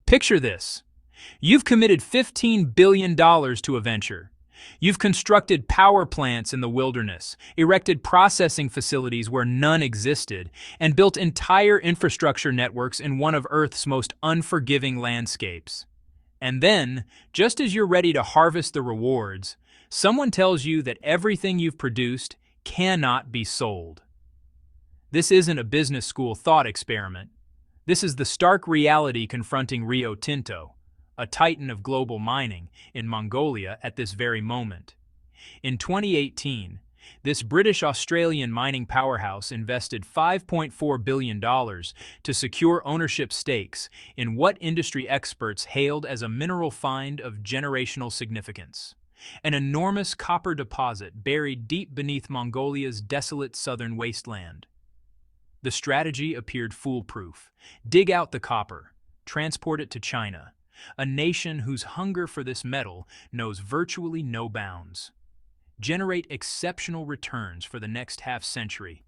Picture this. You've committed $15 billion to a venture. You've constructed power plants in the wilderness, erected processing facilities where none existed, and built entire infrastructure networks in one of Earth's most unforgiving landscapes. And then, just as you're ready to harvest the rewards, someone tells you that everything you've produced cannot be sold. This isn't a business school thought experiment. This is the stark reality confronting Rio Tinto, a titan of global mining, in Mongolia at this very moment. In 2018, this British-Australian mining powerhouse invested $5.4 billion to secure ownership stakes in what industry experts hailed as a mineral find of generational significance. An enormous copper deposit buried deep beneath Mongolia's desolate southern wasteland. The strategy appeared foolproof. Dig out the copper, transport it to China, a nation whose hunger for this metal knows virtually no bounds. Generate exceptional returns for the next half-century.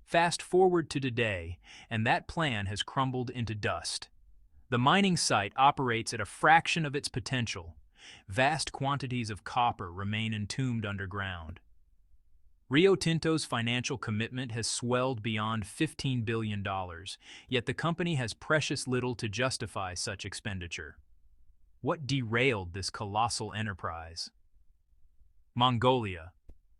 Fast forward to today, and that plan has crumbled into dust. The mining site operates at a fraction of its potential. Vast quantities of copper remain entombed underground. Rio Tinto's financial commitment has swelled beyond $15 billion, yet the company has precious little to justify such expenditure. What derailed this colossal enterprise? Mongolia,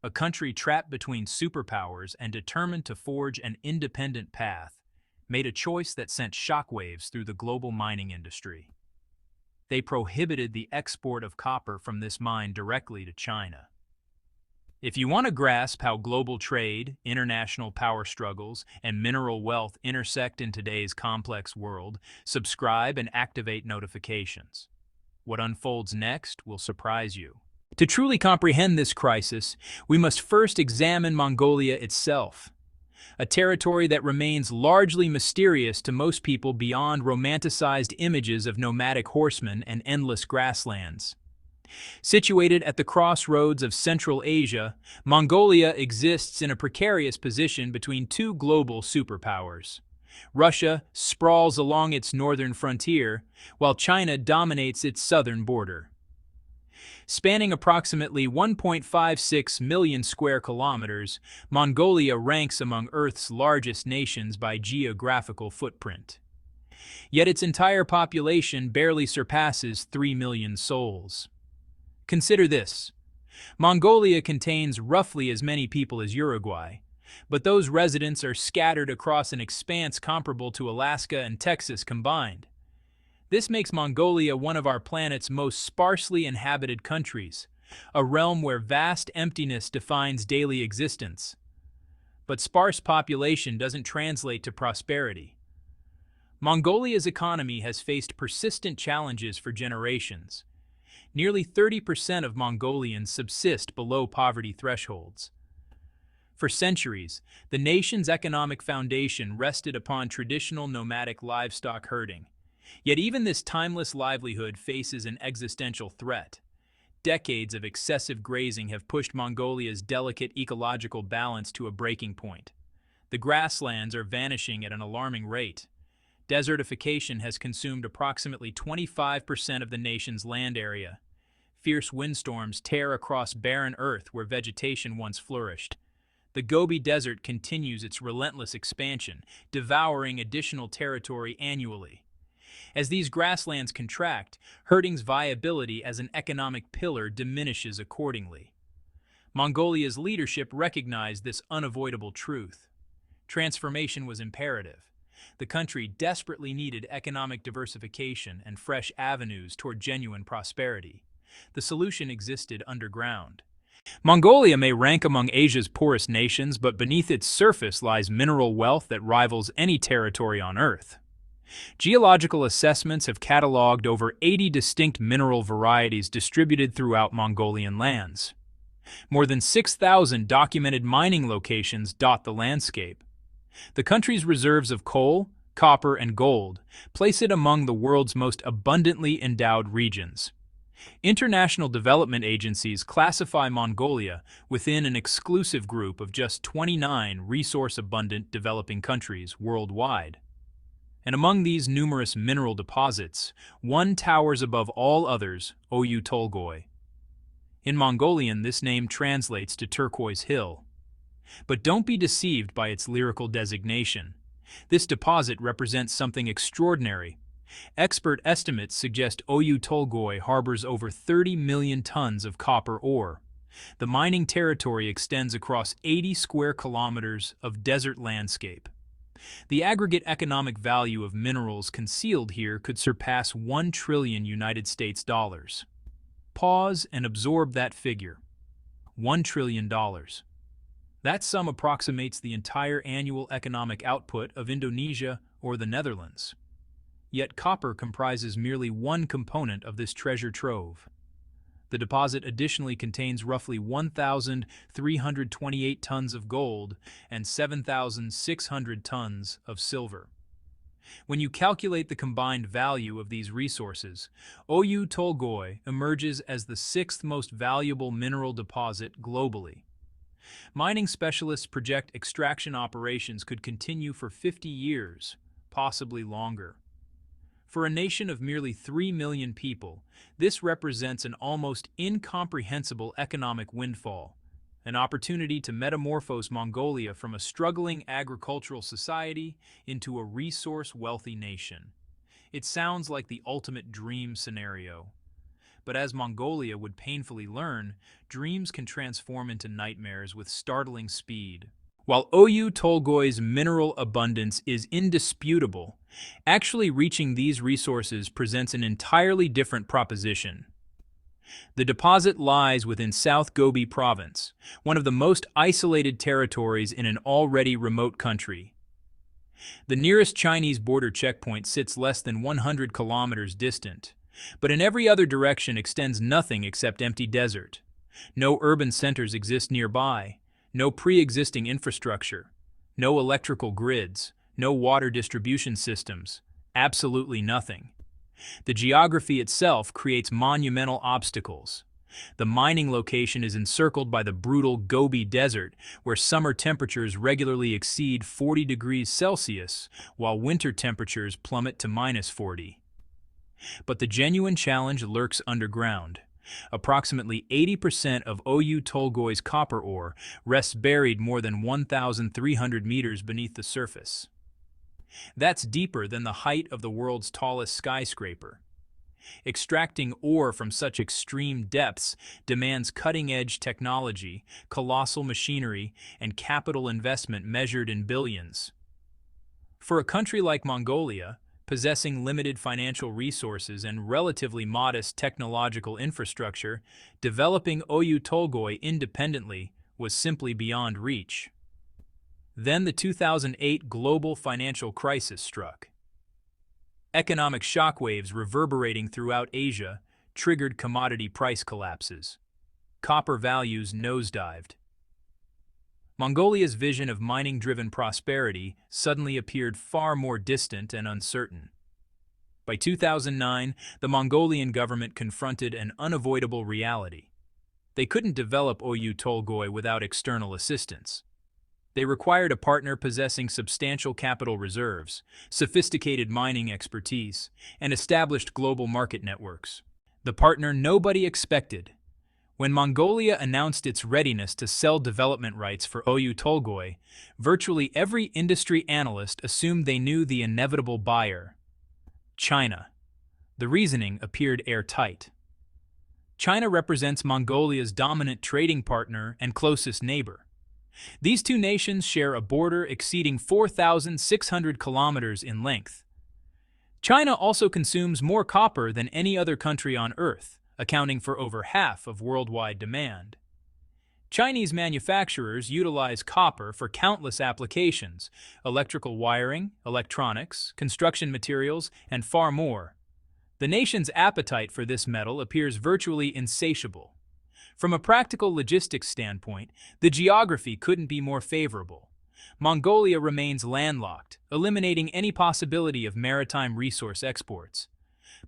a country trapped between superpowers and determined to forge an independent path, made a choice that sent shockwaves through the global mining industry. They prohibited the export of copper from this mine directly to China. If you want to grasp how global trade, international power struggles, and mineral wealth intersect in today's complex world, subscribe and activate notifications. What unfolds next will surprise you. To truly comprehend this crisis, we must first examine Mongolia itself, a territory that remains largely mysterious to most people beyond romanticized images of nomadic horsemen and endless grasslands. Situated at the crossroads of Central Asia, Mongolia exists in a precarious position between two global superpowers. Russia sprawls along its northern frontier, while China dominates its southern border. Spanning approximately 1.56 million square kilometers, Mongolia ranks among Earth's largest nations by geographical footprint. Yet its entire population barely surpasses 3 million souls. Consider this. Mongolia contains roughly as many people as Uruguay, but those residents are scattered across an expanse comparable to Alaska and Texas combined. This makes Mongolia one of our planet's most sparsely inhabited countries, a realm where vast emptiness defines daily existence. But sparse population doesn't translate to prosperity. Mongolia's economy has faced persistent challenges for generations. Nearly 30% of Mongolians subsist below poverty thresholds. For centuries, the nation's economic foundation rested upon traditional nomadic livestock herding. Yet even this timeless livelihood faces an existential threat. Decades of excessive grazing have pushed Mongolia's delicate ecological balance to a breaking point. The grasslands are vanishing at an alarming rate. Desertification has consumed approximately 25% of the nation's land area. Fierce windstorms tear across barren earth where vegetation once flourished. The Gobi Desert continues its relentless expansion, devouring additional territory annually. As these grasslands contract, herding's viability as an economic pillar diminishes accordingly. Mongolia's leadership recognized this unavoidable truth. Transformation was imperative. The country desperately needed economic diversification and fresh avenues toward genuine prosperity. The solution existed underground. Mongolia may rank among Asia's poorest nations, but beneath its surface lies mineral wealth that rivals any territory on Earth. Geological assessments have cataloged over 80 distinct mineral varieties distributed throughout Mongolian lands. More than 6,000 documented mining locations dot the landscape. The country's reserves of coal, copper, and gold place it among the world's most abundantly endowed regions. International development agencies classify Mongolia within an exclusive group of just 29 resource-abundant developing countries worldwide. And among these numerous mineral deposits, one towers above all others, Oyu Tolgoi. In Mongolian, this name translates to turquoise hill. But don't be deceived by its lyrical designation. This deposit represents something extraordinary. Expert estimates suggest Oyu Tolgoi harbors over 30 million tons of copper ore. The mining territory extends across 80 square kilometers of desert landscape. The aggregate economic value of minerals concealed here could surpass $1 trillion United States dollars. Pause and absorb that figure. $1 trillion. That sum approximates the entire annual economic output of Indonesia or the Netherlands. Yet copper comprises merely one component of this treasure trove. The deposit additionally contains roughly 1,328 tons of gold and 7,600 tons of silver. When you calculate the combined value of these resources, Oyu Tolgoi emerges as the sixth most valuable mineral deposit globally. Mining specialists project extraction operations could continue for 50 years, possibly longer. For a nation of merely 3 million people, this represents an almost incomprehensible economic windfall, an opportunity to metamorphose Mongolia from a struggling agricultural society into a resource-wealthy nation. It sounds like the ultimate dream scenario. But as Mongolia would painfully learn, dreams can transform into nightmares with startling speed. While Oyu Tolgoi's mineral abundance is indisputable, actually reaching these resources presents an entirely different proposition. The deposit lies within South Gobi Province, one of the most isolated territories in an already remote country. The nearest Chinese border checkpoint sits less than 100 kilometers distant, but in every other direction extends nothing except empty desert. No urban centers exist nearby, no pre-existing infrastructure, no electrical grids, no water distribution systems, absolutely nothing. The geography itself creates monumental obstacles. The mining location is encircled by the brutal Gobi Desert, where summer temperatures regularly exceed 40 degrees Celsius, while winter temperatures plummet to -40. But the genuine challenge lurks underground. Approximately 80% of Oyu Tolgoi's copper ore rests buried more than 1,300 meters beneath the surface. That's deeper than the height of the world's tallest skyscraper. Extracting ore from such extreme depths demands cutting-edge technology, colossal machinery, and capital investment measured in billions. For a country like Mongolia, possessing limited financial resources and relatively modest technological infrastructure, developing Oyu Tolgoi independently was simply beyond reach. Then the 2008 global financial crisis struck. Economic shockwaves reverberating throughout Asia triggered commodity price collapses. Copper values nosedived. Mongolia's vision of mining-driven prosperity suddenly appeared far more distant and uncertain. By 2009, the Mongolian government confronted an unavoidable reality. They couldn't develop Oyu Tolgoi without external assistance. They required a partner possessing substantial capital reserves, sophisticated mining expertise, and established global market networks. The partner nobody expected. When Mongolia announced its readiness to sell development rights for Oyu Tolgoi, virtually every industry analyst assumed they knew the inevitable buyer: China. The reasoning appeared airtight. China represents Mongolia's dominant trading partner and closest neighbor. These two nations share a border exceeding 4,600 kilometers in length. China also consumes more copper than any other country on Earth, accounting for over half of worldwide demand. Chinese manufacturers utilize copper for countless applications: electrical wiring, electronics, construction materials, and far more. The nation's appetite for this metal appears virtually insatiable. From a practical logistics standpoint, the geography couldn't be more favorable. Mongolia remains landlocked, eliminating any possibility of maritime resource exports.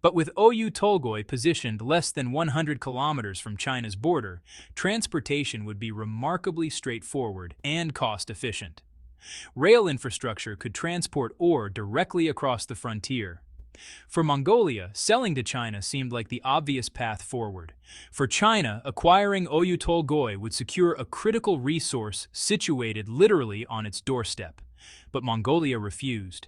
But with Oyu Tolgoi positioned less than 100 kilometers from China's border, transportation would be remarkably straightforward and cost-efficient. Rail infrastructure could transport ore directly across the frontier. For Mongolia, selling to China seemed like the obvious path forward. For China, acquiring Oyu Tolgoi would secure a critical resource situated literally on its doorstep. But Mongolia refused.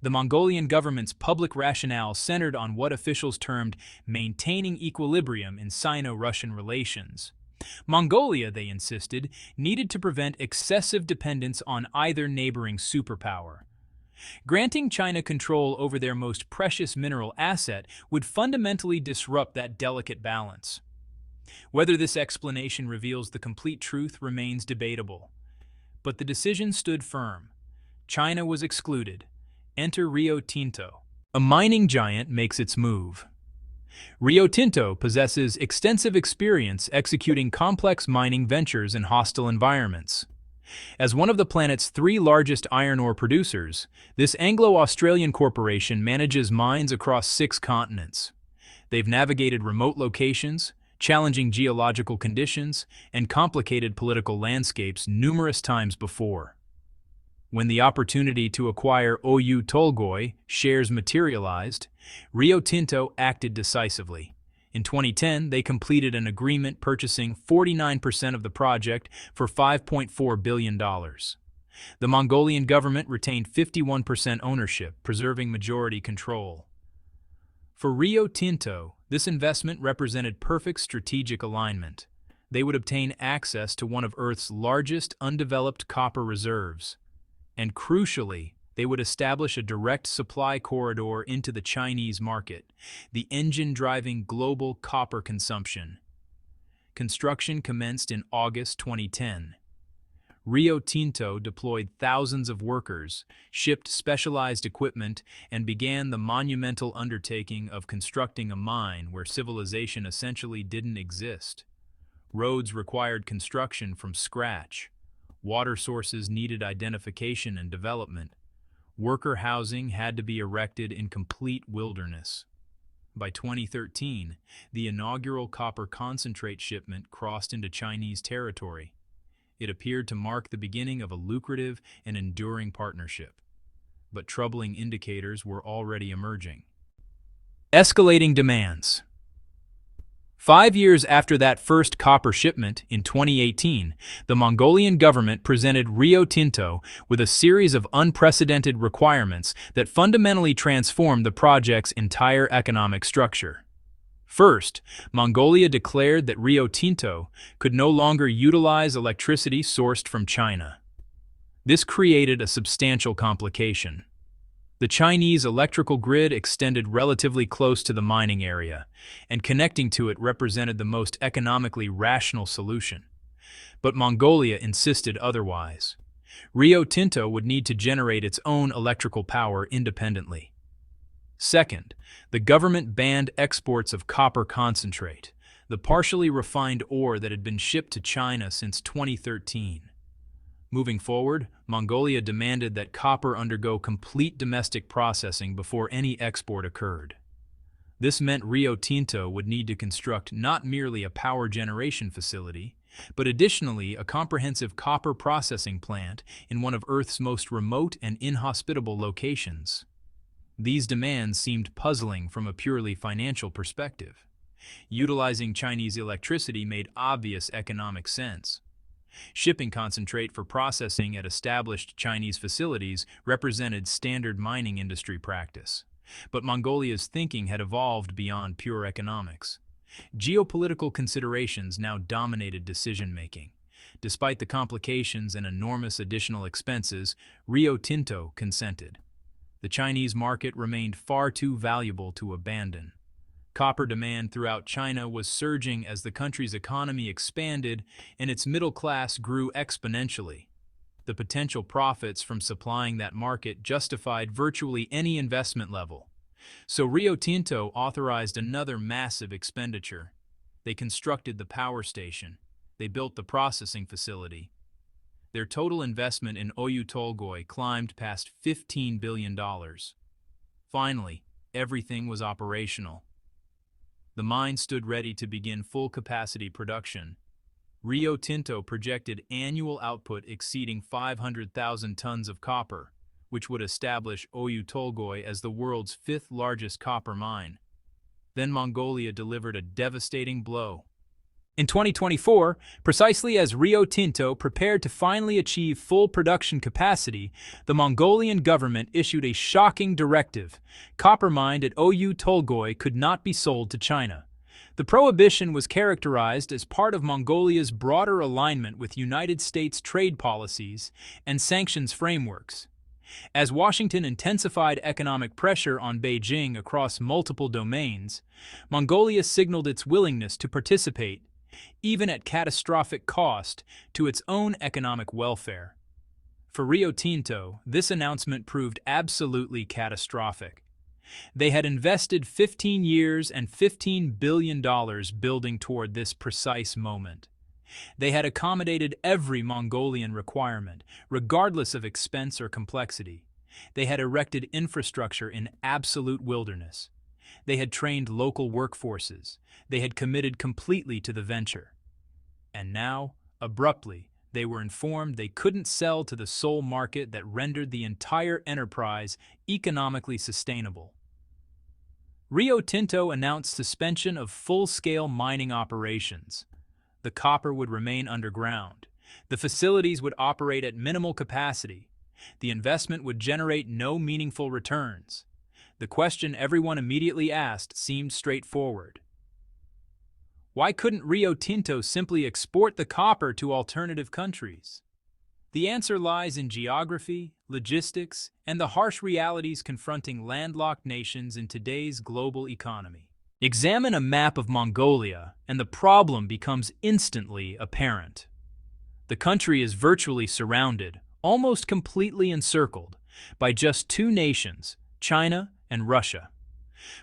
The Mongolian government's public rationale centered on what officials termed maintaining equilibrium in Sino-Russian relations. Mongolia, they insisted, needed to prevent excessive dependence on either neighboring superpower. Granting China control over their most precious mineral asset would fundamentally disrupt that delicate balance. Whether this explanation reveals the complete truth remains debatable. But the decision stood firm. China was excluded. Enter Rio Tinto. A mining giant makes its move. Rio Tinto possesses extensive experience executing complex mining ventures in hostile environments. As one of the planet's 3 largest iron ore producers, this Anglo-Australian corporation manages mines across 6 continents. They've navigated remote locations, challenging geological conditions, and complicated political landscapes numerous times before. When the opportunity to acquire Oyu Tolgoi shares materialized, Rio Tinto acted decisively. In 2010, they completed an agreement purchasing 49% of the project for $5.4 billion. The Mongolian government retained 51% ownership, preserving majority control. For Rio Tinto, this investment represented perfect strategic alignment. They would obtain access to one of Earth's largest undeveloped copper reserves. And crucially, they would establish a direct supply corridor into the Chinese market, the engine driving global copper consumption. Construction commenced in August 2010. Rio Tinto deployed thousands of workers, shipped specialized equipment, and began the monumental undertaking of constructing a mine where civilization essentially didn't exist. Roads required construction from scratch. Water sources needed identification and development. Worker housing had to be erected in complete wilderness. By 2013, the inaugural copper concentrate shipment crossed into Chinese territory. It appeared to mark the beginning of a lucrative and enduring partnership. But troubling indicators were already emerging. Escalating demands. 5 years after that first copper shipment, in 2018, the Mongolian government presented Rio Tinto with a series of unprecedented requirements that fundamentally transformed the project's entire economic structure. First, Mongolia declared that Rio Tinto could no longer utilize electricity sourced from China. This created a substantial complication. The Chinese electrical grid extended relatively close to the mining area, and connecting to it represented the most economically rational solution. But Mongolia insisted otherwise. Rio Tinto would need to generate its own electrical power independently. Second, the government banned exports of copper concentrate, the partially refined ore that had been shipped to China since 2013. Moving forward, Mongolia demanded that copper undergo complete domestic processing before any export occurred. This meant Rio Tinto would need to construct not merely a power generation facility, but additionally a comprehensive copper processing plant in one of Earth's most remote and inhospitable locations. These demands seemed puzzling from a purely financial perspective. Utilizing Chinese electricity made obvious economic sense. Shipping concentrate for processing at established Chinese facilities represented standard mining industry practice. But Mongolia's thinking had evolved beyond pure economics. Geopolitical considerations now dominated decision-making. Despite the complications and enormous additional expenses, Rio Tinto consented. The Chinese market remained far too valuable to abandon. Copper demand throughout China was surging as the country's economy expanded and its middle class grew exponentially. The potential profits from supplying that market justified virtually any investment level. So Rio Tinto authorized another massive expenditure. They constructed the power station. They built the processing facility. Their total investment in Oyu Tolgoi climbed past $15 billion. Finally, everything was operational. The mine stood ready to begin full-capacity production. Rio Tinto projected annual output exceeding 500,000 tons of copper, which would establish Oyu Tolgoi as the world's fifth largest copper mine. Then Mongolia delivered a devastating blow. In 2024, precisely as Rio Tinto prepared to finally achieve full production capacity, the Mongolian government issued a shocking directive. Copper mined at Oyu Tolgoi could not be sold to China. The prohibition was characterized as part of Mongolia's broader alignment with United States trade policies and sanctions frameworks. As Washington intensified economic pressure on Beijing across multiple domains, Mongolia signaled its willingness to participate, even at catastrophic cost, to its own economic welfare. For Rio Tinto, this announcement proved absolutely catastrophic. They had invested 15 years and $15 billion building toward this precise moment. They had accommodated every Mongolian requirement, regardless of expense or complexity. They had erected infrastructure in absolute wilderness. They had trained local workforces. They had committed completely to the venture. And now, abruptly, they were informed they couldn't sell to the sole market that rendered the entire enterprise economically sustainable. Rio Tinto announced suspension of full-scale mining operations. The copper would remain underground. The facilities would operate at minimal capacity. The investment would generate no meaningful returns. The question everyone immediately asked seemed straightforward. Why couldn't Rio Tinto simply export the copper to alternative countries? The answer lies in geography, logistics, and the harsh realities confronting landlocked nations in today's global economy. Examine a map of Mongolia, and the problem becomes instantly apparent. The country is virtually surrounded, almost completely encircled, by just two nations, China and Russia.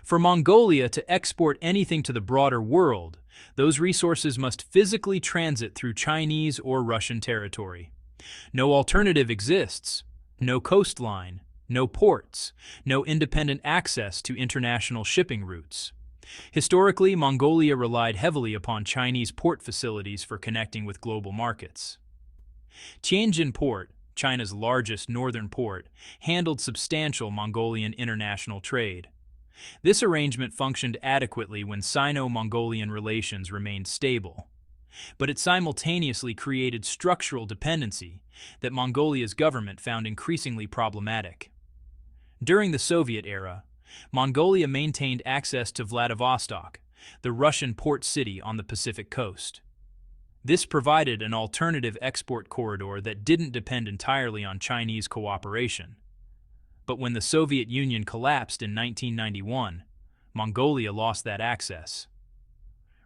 For Mongolia to export anything to the broader world, those resources must physically transit through Chinese or Russian territory. No alternative exists. No coastline, no ports, no independent access to international shipping routes. Historically, Mongolia relied heavily upon Chinese port facilities for connecting with global markets. Tianjin Port, China's largest northern port, handled substantial Mongolian international trade. This arrangement functioned adequately when Sino-Mongolian relations remained stable. But it simultaneously created structural dependency that Mongolia's government found increasingly problematic. During the Soviet era, Mongolia maintained access to Vladivostok, the Russian port city on the Pacific coast. This provided an alternative export corridor that didn't depend entirely on Chinese cooperation. But when the Soviet Union collapsed in 1991, Mongolia lost that access.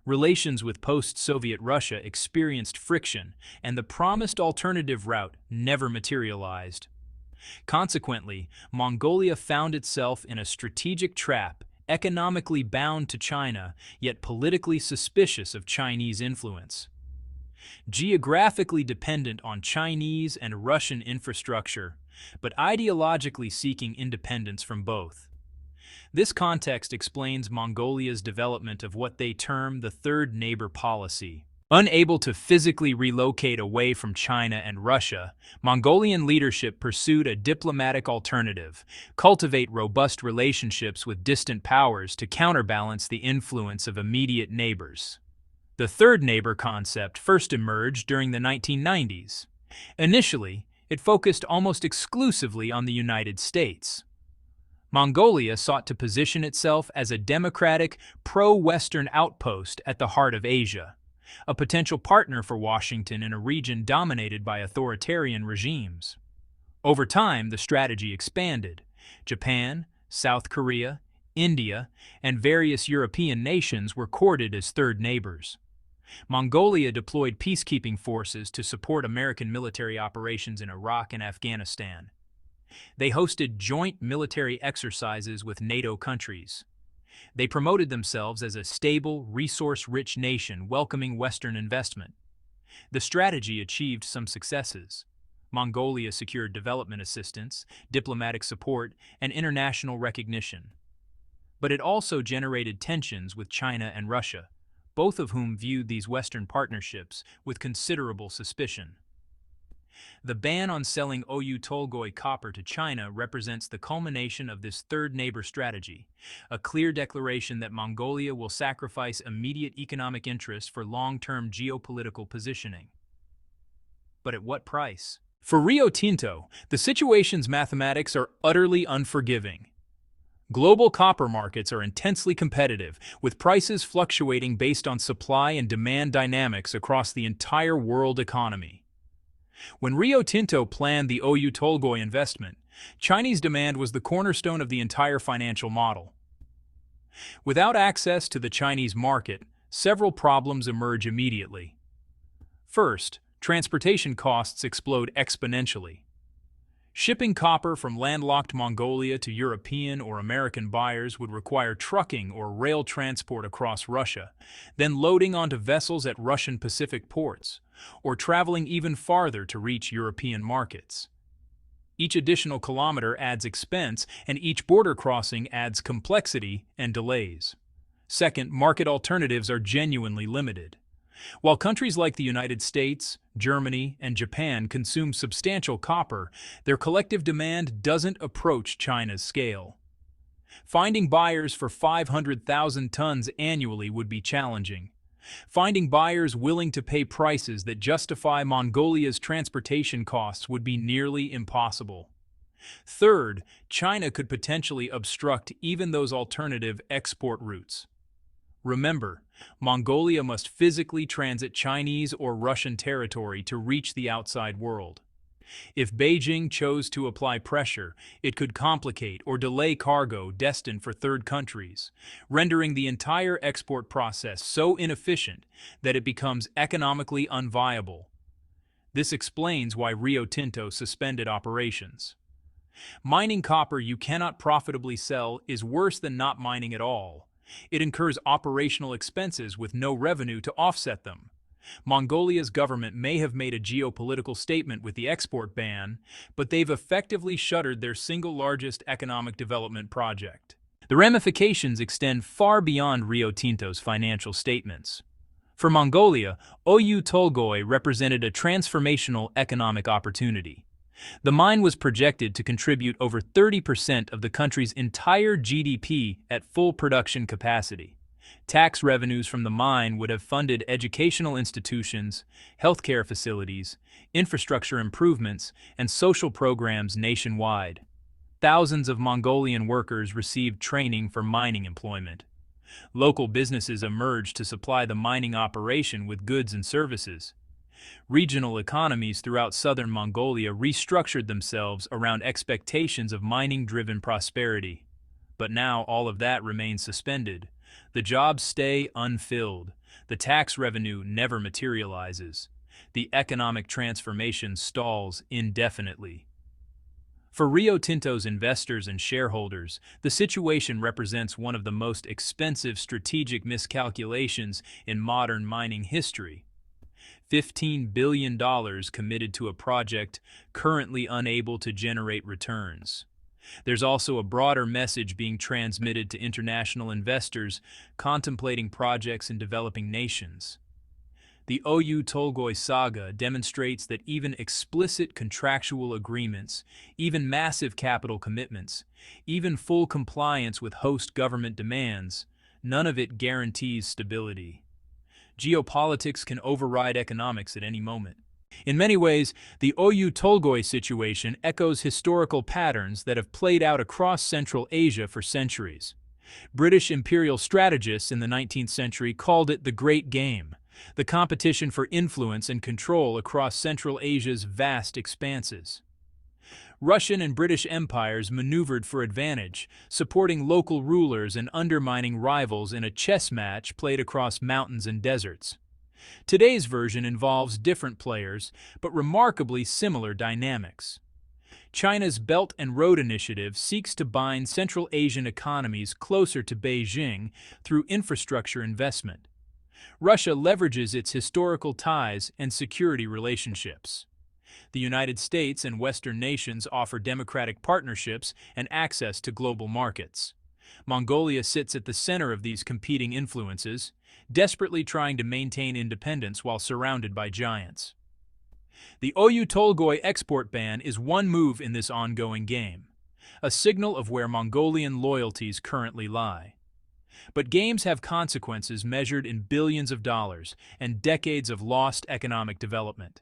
Relations with post-Soviet Russia experienced friction, and the promised alternative route never materialized. Consequently, Mongolia found itself in a strategic trap, economically bound to China, yet politically suspicious of Chinese influence. Geographically dependent on Chinese and Russian infrastructure, but ideologically seeking independence from both. This context explains Mongolia's development of what they term the third neighbor policy. Unable to physically relocate away from China and Russia, Mongolian leadership pursued a diplomatic alternative: cultivate robust relationships with distant powers to counterbalance the influence of immediate neighbors. The third neighbor concept first emerged during the 1990s. Initially, it focused almost exclusively on the United States. Mongolia sought to position itself as a democratic, pro-Western outpost at the heart of Asia, a potential partner for Washington in a region dominated by authoritarian regimes. Over time, the strategy expanded. Japan, South Korea, India, and various European nations were courted as third neighbors. Mongolia deployed peacekeeping forces to support American military operations in Iraq and Afghanistan. They hosted joint military exercises with NATO countries. They promoted themselves as a stable, resource-rich nation welcoming Western investment. The strategy achieved some successes. Mongolia secured development assistance, diplomatic support, and international recognition. But it also generated tensions with China and Russia, both of whom viewed these Western partnerships with considerable suspicion. The ban on selling Oyu Tolgoi copper to China represents the culmination of this third neighbor strategy, a clear declaration that Mongolia will sacrifice immediate economic interests for long-term geopolitical positioning. But at what price? For Rio Tinto, the situation's mathematics are utterly unforgiving. Global copper markets are intensely competitive, with prices fluctuating based on supply and demand dynamics across the entire world economy. When Rio Tinto planned the Oyu Tolgoi investment, Chinese demand was the cornerstone of the entire financial model. Without access to the Chinese market, several problems emerge immediately. First, transportation costs explode exponentially. Shipping copper from landlocked Mongolia to European or American buyers would require trucking or rail transport across Russia, then loading onto vessels at Russian Pacific ports, or traveling even farther to reach European markets. Each additional kilometer adds expense, and each border crossing adds complexity and delays. Second, market alternatives are genuinely limited. While countries like the United States, Germany, and Japan consume substantial copper, their collective demand doesn't approach China's scale. Finding buyers for 500,000 tons annually would be challenging. Finding buyers willing to pay prices that justify Mongolia's transportation costs would be nearly impossible. Third, China could potentially obstruct even those alternative export routes. Remember, Mongolia must physically transit Chinese or Russian territory to reach the outside world. If Beijing chose to apply pressure, it could complicate or delay cargo destined for third countries, rendering the entire export process so inefficient that it becomes economically unviable. This explains why Rio Tinto suspended operations. Mining copper you cannot profitably sell is worse than not mining at all. It incurs operational expenses with no revenue to offset them. Mongolia's government may have made a geopolitical statement with the export ban, but they've effectively shuttered their single largest economic development project. The ramifications extend far beyond Rio Tinto's financial statements. For Mongolia, Oyu Tolgoi represented a transformational economic opportunity. The mine was projected to contribute over 30% of the country's entire GDP at full production capacity. Tax revenues from the mine would have funded educational institutions, healthcare facilities, infrastructure improvements, and social programs nationwide. Thousands of Mongolian workers received training for mining employment. Local businesses emerged to supply the mining operation with goods and services. Regional economies throughout southern Mongolia restructured themselves around expectations of mining-driven prosperity. But now all of that remains suspended. The jobs stay unfilled. The tax revenue never materializes. The economic transformation stalls indefinitely. For Rio Tinto's investors and shareholders, the situation represents one of the most expensive strategic miscalculations in modern mining history. $15 billion committed to a project currently unable to generate returns. There's also a broader message being transmitted to international investors contemplating projects in developing nations. The Oyu Tolgoi saga demonstrates that even explicit contractual agreements, even massive capital commitments, even full compliance with host government demands, none of it guarantees stability. Geopolitics can override economics at any moment. In many ways, the Oyu Tolgoi situation echoes historical patterns that have played out across Central Asia for centuries. British imperial strategists in the 19th century called it the Great Game, the competition for influence and control across Central Asia's vast expanses. Russian and British empires maneuvered for advantage, supporting local rulers and undermining rivals in a chess match played across mountains and deserts. Today's version involves different players, but remarkably similar dynamics. China's Belt and Road Initiative seeks to bind Central Asian economies closer to Beijing through infrastructure investment. Russia leverages its historical ties and security relationships. The United States and Western nations offer democratic partnerships and access to global markets. Mongolia sits at the center of these competing influences, desperately trying to maintain independence while surrounded by giants. The Oyu Tolgoi export ban is one move in this ongoing game, a signal of where Mongolian loyalties currently lie. But games have consequences measured in billions of dollars and decades of lost economic development.